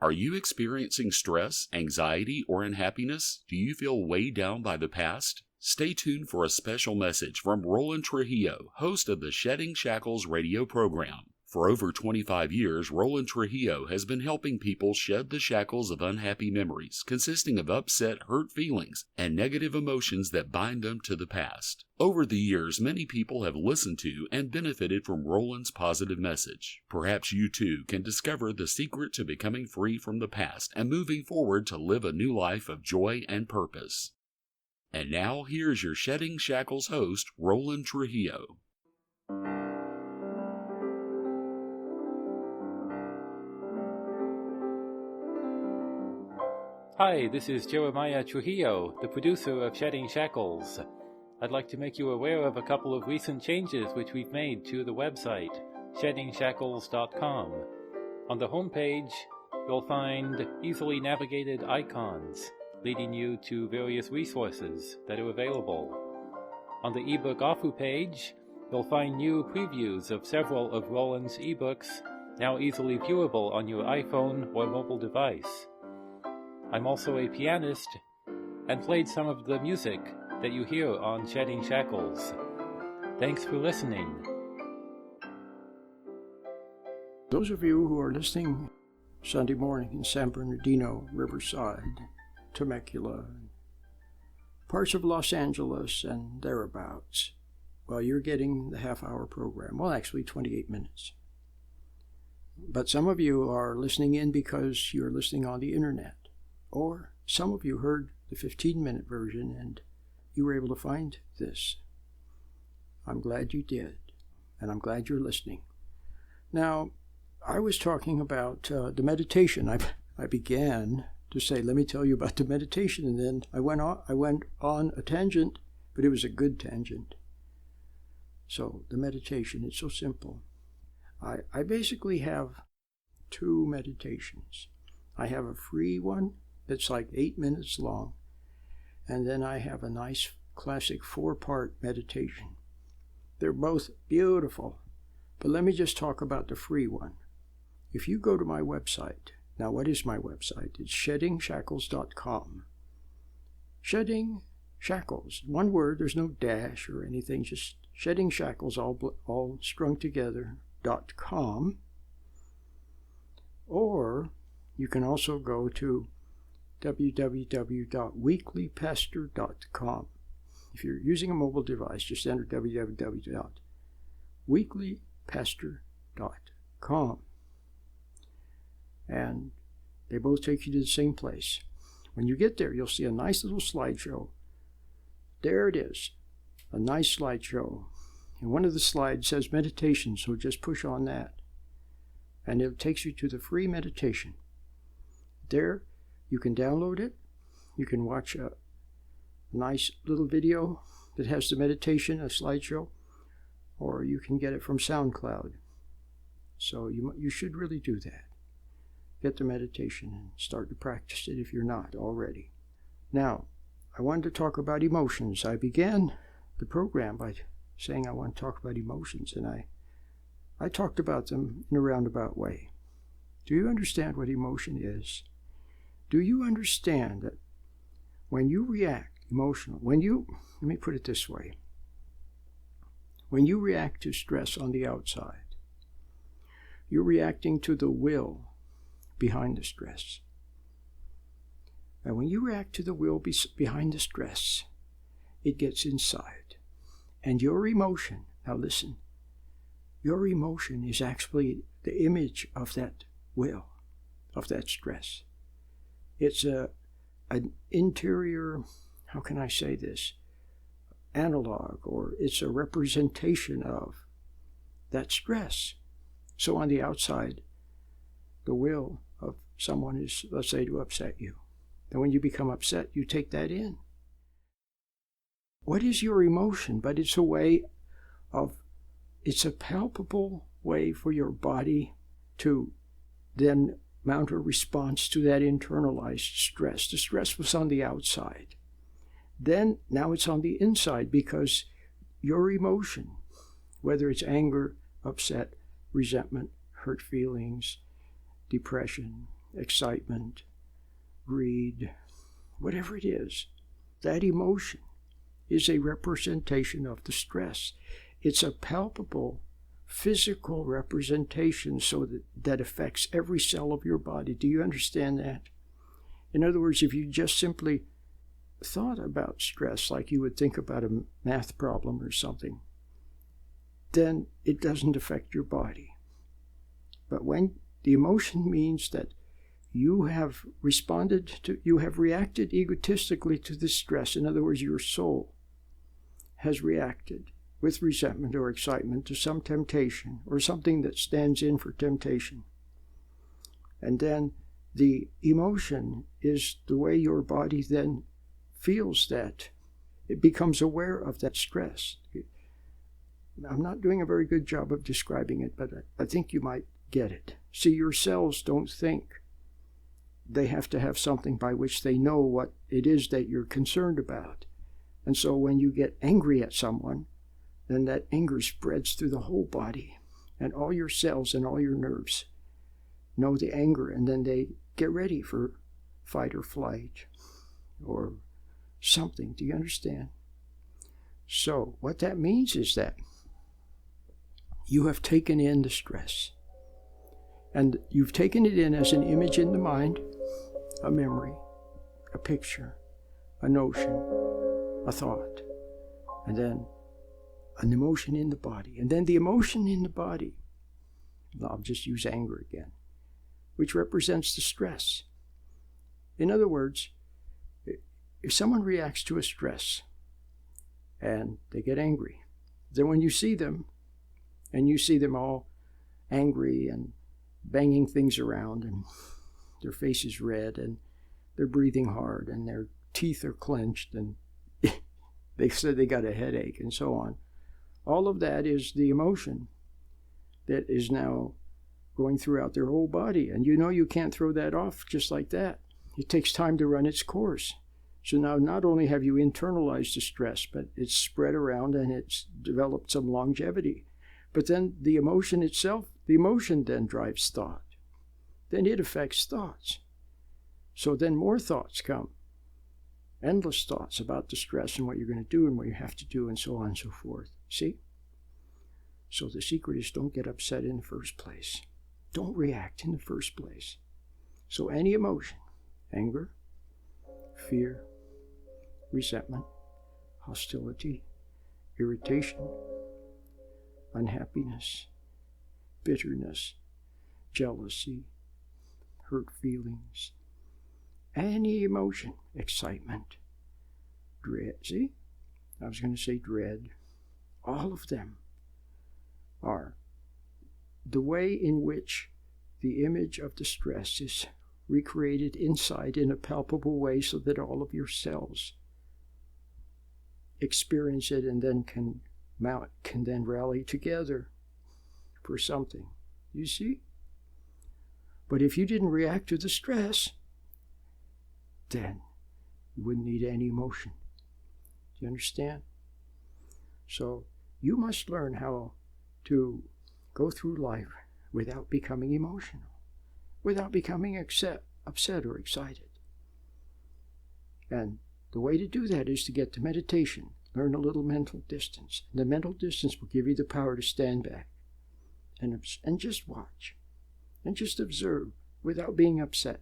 Are you experiencing stress, anxiety, or unhappiness? Do you feel weighed down by the past? Stay tuned for a special message from Roland Trujillo, host of the Shedding Shackles radio program. For over 25 years, Roland Trujillo has been helping people shed the shackles of unhappy memories, consisting of upset, hurt feelings, and negative emotions that bind them to the past. Over the years, many people have listened to and benefited from Roland's positive message. Perhaps you too can discover the secret to becoming free from the past and moving forward to live a new life of joy and purpose. And now, here's your Shedding Shackles host, Roland Trujillo. Hi, this is Jeremiah Trujillo, the producer of Shedding Shackles. I'd like to make you aware of a couple of recent changes which we've made to the website, sheddingshackles.com. On the homepage, you'll find easily navigated icons leading you to various resources that are available. On the ebook offer page, you'll find new previews of several of Roland's ebooks, now easily viewable on your iPhone or mobile device. I'm also a pianist and played some of the music that you hear on Shedding Shackles. Thanks for listening. Those of you who are listening Sunday morning in San Bernardino, Riverside, Temecula, parts of Los Angeles and thereabouts, well, you're getting the half-hour program. Well, actually 28 minutes. But some of you are listening in because you're listening on the internet. Or some of you heard the 15-minute version and you were able to find this. I'm glad you did, and I'm glad you're listening. Now, I was talking about the meditation. I began to say, let me tell you about the meditation, and then I went on a tangent, but it was a good tangent. So the meditation, it's so simple. I basically have two meditations. I have a free one. It's like 8 minutes long. And then I have a nice classic 4-part meditation. They're both beautiful. But let me just talk about the free one. If you go to my website, now what is my website? It's sheddingshackles.com. Shedding Shackles. One word, there's no dash or anything, just Shedding Shackles all strung together, .com. Or you can also go to www.weeklypastor.com. If you're using a mobile device, just enter www.weeklypastor.com. And they both take you to the same place. When you get there, you'll see a nice little slideshow. There it is, a nice slideshow. And one of the slides says meditation, so just push on that. And it takes you to the free meditation. There, you can download it. You can watch a nice little video that has the meditation, a slideshow, or you can get it from SoundCloud. So you should really do that. Get the meditation and start to practice it if you're not already. Now, I wanted to talk about emotions. I began the program by saying I want to talk about emotions, and I talked about them in a roundabout way. Do you understand what emotion is? Do you understand that when you react emotionally, let me put it this way, when you react to stress on the outside, you're reacting to the will behind the stress. And when you react to the will behind the stress, it gets inside. And your emotion, now listen, your emotion is actually the image of that will, of that stress. It's an interior, how can I say this, analog, or it's a representation of that stress. So on the outside, the will of someone is, let's say, to upset you. And when you become upset, you take that in. What is your emotion? But it's a palpable way for your body to then mount a response to that internalized stress. The stress was on the outside. Then, now it's on the inside because your emotion, whether it's anger, upset, resentment, hurt feelings, depression, excitement, greed, whatever it is, that emotion is a representation of the stress. It's a palpable physical representation so that affects every cell of your body. Do you understand that? In other words, if you just simply thought about stress like you would think about a math problem or something, then it doesn't affect your body. But when the emotion means that you have reacted egotistically to this stress, in other words, your soul has reacted with resentment or excitement to some temptation or something that stands in for temptation. And then the emotion is the way your body then feels that. It becomes aware of that stress. I'm not doing a very good job of describing it, but I think you might get it. See, your cells don't think. They have to have something by which they know what it is that you're concerned about. And so when you get angry at someone, then that anger spreads through the whole body, and all your cells and all your nerves know the anger, and then they get ready for fight or flight or something. Do you understand? So what that means is that you have taken in the stress, and you've taken it in as an image in the mind, a memory, a picture, a notion, a thought, and then an emotion in the body. And then the emotion in the body, I'll just use anger again, which represents the stress. In other words, if someone reacts to a stress and they get angry, then when you see them, and you see them all angry and banging things around, and their face is red, and they're breathing hard, and their teeth are clenched, and they said they got a headache, and so on. All of that is the emotion that is now going throughout their whole body. And you know you can't throw that off just like that. It takes time to run its course. So now not only have you internalized the stress, but it's spread around and it's developed some longevity. But then the emotion itself, the emotion then drives thought. Then it affects thoughts. So then more thoughts come. Endless thoughts about the stress and what you're going to do and what you have to do and so on and so forth. See? So the secret is don't get upset in the first place. Don't react in the first place. So any emotion, anger, fear, resentment, hostility, irritation, unhappiness, bitterness, jealousy, hurt feelings, any emotion, excitement, dread. See? I was going to say dread. All of them are the way in which the image of the stress is recreated inside in a palpable way so that all of your cells experience it and then can then rally together for something. You see? But if you didn't react to the stress, then you wouldn't need any emotion. Do you understand? So you must learn how to go through life without becoming emotional, without becoming upset or excited. And the way to do that is to get to meditation, learn a little mental distance. And the mental distance will give you the power to stand back and just watch and just observe without being upset.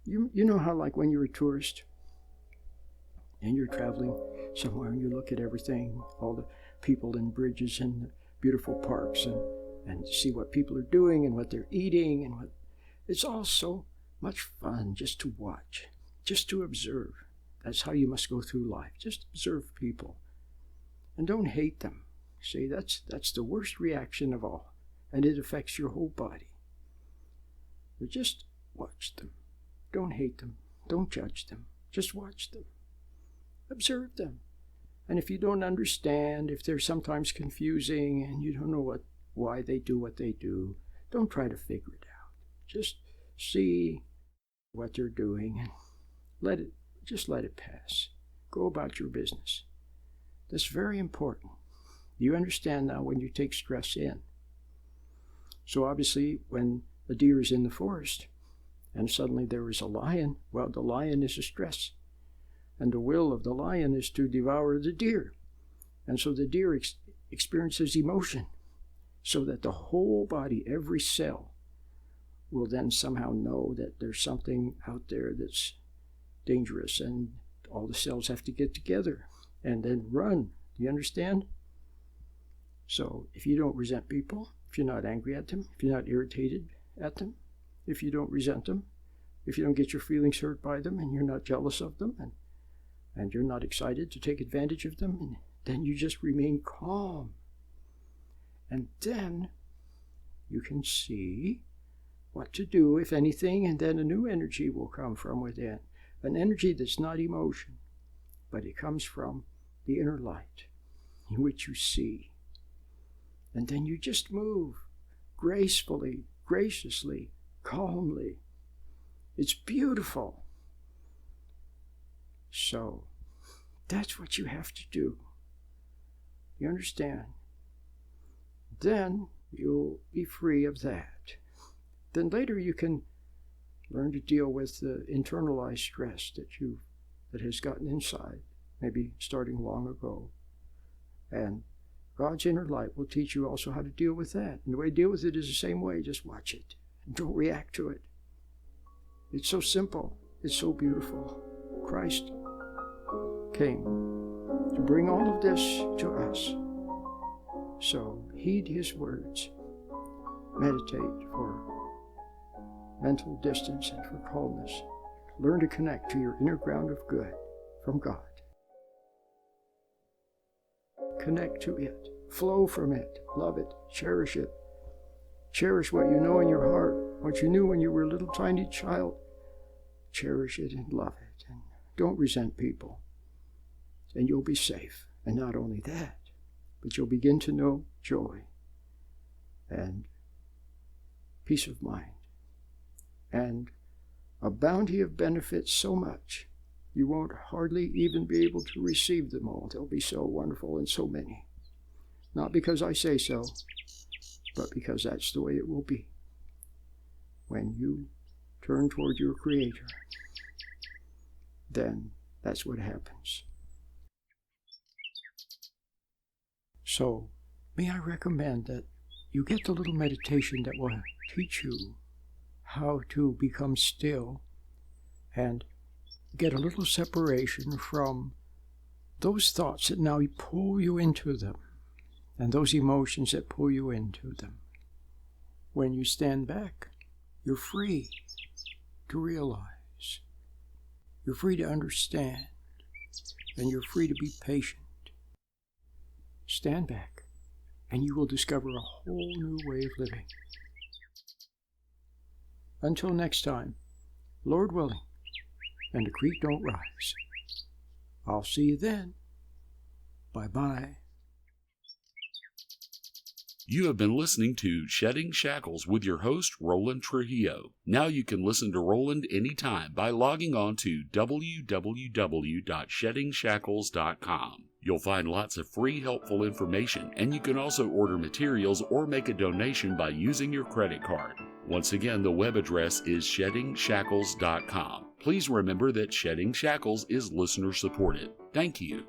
You know how, like, when you're a tourist and you're traveling somewhere and you look at everything, all the people and bridges and the beautiful parks, and see what people are doing and what they're eating, and it's all so much fun just to watch, just to observe. That's how you must go through life. Just observe people and don't hate them. See, that's the worst reaction of all, and it affects your whole body. But just watch them. Don't hate them. Don't judge them. Just watch them. Observe them. And if you don't understand, if they're sometimes confusing and you don't know why they do what they do, don't try to figure it out. Just see what they're doing and let it pass. Go about your business. That's very important. You understand now when you take stress in. So obviously, when a deer is in the forest and suddenly there is a lion. Well, the lion is a stress, and the will of the lion is to devour the deer. And so the deer experiences emotion, so that the whole body, every cell, will then somehow know that there's something out there that's dangerous, and all the cells have to get together and then run. Do you understand? So if you don't resent people, if you're not angry at them, if you're not irritated at them, if you don't resent them, if you don't get your feelings hurt by them, and you're not jealous of them, and you're not excited to take advantage of them, and then you just remain calm. And then you can see what to do, if anything, and then a new energy will come from within. An energy that's not emotion, but it comes from the inner light in which you see. And then you just move gracefully, graciously, calmly. It's beautiful. So that's what you have to do. You understand? Then you'll be free of that. Then later you can learn to deal with the internalized stress that has gotten inside, maybe starting long ago. And God's inner light will teach you also how to deal with that. And the way to deal with it is the same way. Just watch it and don't react to it. It's so simple. It's so beautiful. Christ came to bring all of this to us. So heed his words. Meditate for mental distance and for calmness. Learn to connect to your inner ground of good from God. Connect to it. Flow from it. Love it. Cherish it. Cherish what you know in your heart, what you knew when you were a little tiny child. Cherish it and love it. And don't resent people. And you'll be safe. And not only that, but you'll begin to know joy and peace of mind and a bounty of benefits so much you won't hardly even be able to receive them all. They'll be so wonderful and so many. Not because I say so, but because that's the way it will be. When you turn toward your Creator, then that's what happens. So, may I recommend that you get the little meditation that will teach you how to become still and get a little separation from those thoughts that now pull you into them and those emotions that pull you into them. When you stand back, you're free to realize. You're free to understand. And you're free to be patient. Stand back, and you will discover a whole new way of living. Until next time, Lord willing, and the creek don't rise. I'll see you then. Bye-bye. You have been listening to Shedding Shackles with your host, Roland Trujillo. Now you can listen to Roland anytime by logging on to www.sheddingshackles.com. You'll find lots of free, helpful information, and you can also order materials or make a donation by using your credit card. Once again, the web address is sheddingshackles.com. Please remember that Shedding Shackles is listener-supported. Thank you.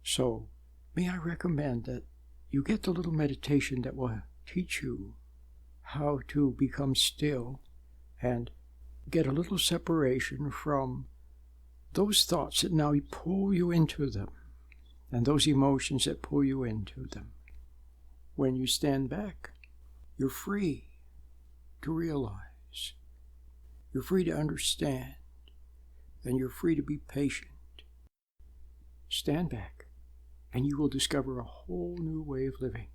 So, may I recommend that you get the little meditation that will teach you how to become still and get a little separation from those thoughts that now pull you into them and those emotions that pull you into them. When you stand back, you're free to realize. You're free to understand. And you're free to be patient. Stand back, and you will discover a whole new way of living.